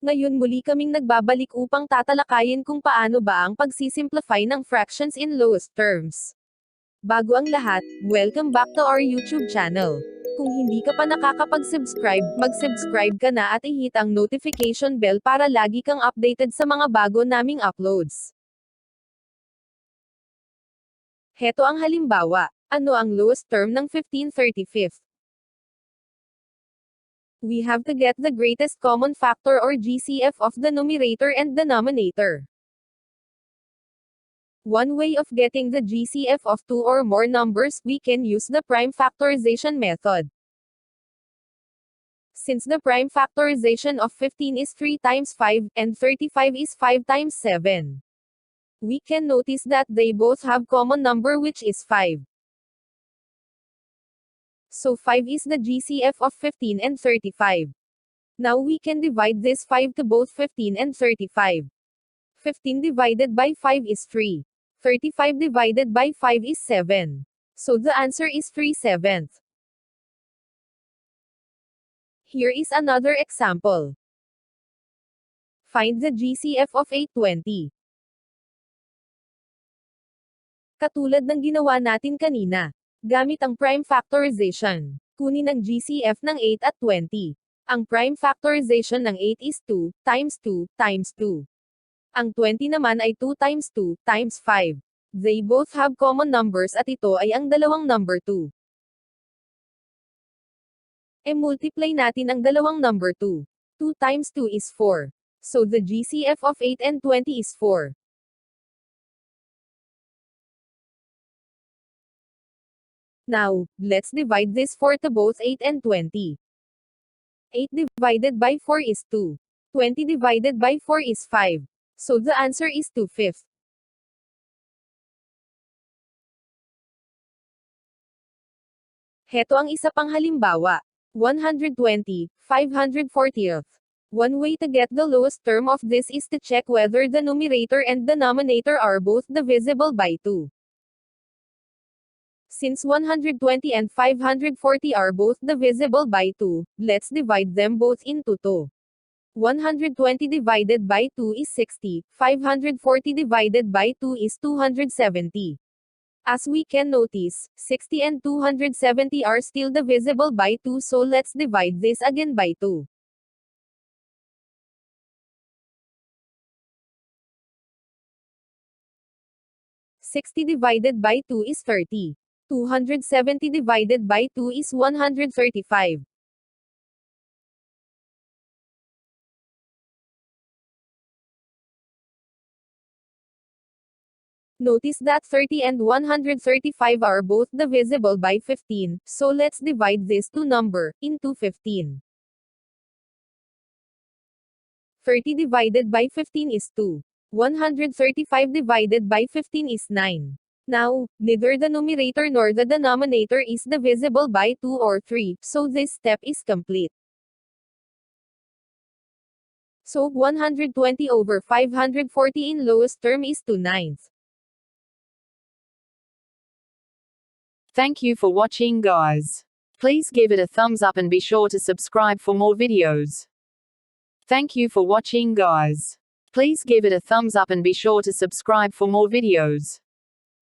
Ngayon muli kaming nagbabalik upang tatalakayin kung paano ba ang pagsisimplify ng fractions in lowest terms. Bago ang lahat, welcome back to our YouTube channel. Kung hindi ka pa nakakapag-subscribe, mag-subscribe ka na at i-hit ang notification bell para lagi kang updated sa mga bago naming uploads. Heto ang halimbawa. Ano ang lowest term ng 15/35? We have to get the greatest common factor or GCF of the numerator and denominator. One way of getting the GCF of two or more numbers, we can use the prime factorization method. Since the prime factorization of 15 is 3 times 5, and 35 is 5 times 7, we can notice that they both have common number which is 5. So 5 is the GCF of 15 and 35. Now we can divide this 5 to both 15 and 35. 15 divided by 5 is 3. 35 divided by 5 is 7. So the answer is 3/7. Here is another example. Find the GCF of 820. Katulad ng ginawa natin kanina. Gamit ang prime factorization. Kunin ang GCF ng 8 at 20. Ang prime factorization ng 8 is 2 times 2 times 2. Ang 20 naman ay 2 times 2 times 5. They both have common numbers at ito ay ang dalawang number 2. E-multiply natin ang dalawang number 2. 2 times 2 is 4. So the GCF of 8 and 20 is 4. Now, let's divide this 4 to both 8 and 20. 8 divided by 4 is 2. 20 divided by 4 is 5. So the answer is 2/5. Heto ang isa pang halimbawa. 120, 540th. One way to get the lowest term of this is to check whether the numerator and denominator are both divisible by 2. Since 120 and 540 are both divisible by 2, let's divide them both into 2. 120 divided by 2 is 60, 540 divided by 2 is 270. As we can notice, 60 and 270 are still divisible by 2, so let's divide this again by 2. "60 divided by 2 is 30. 270 divided by 2 is 135. Notice that 30 and 135 are both divisible by 15, so let's divide this two number into 15. 30 divided by 15 is 2. 135 divided by 15 is 9. Now, neither the numerator nor the denominator is divisible by 2 or 3, so this step is complete. So 120 over 540 in lowest term is 2/9. Thank you for watching, guys. Please give it a thumbs up and be sure to subscribe for more videos. Thank you for watching, guys. Please give it a thumbs up and be sure to subscribe for more videos.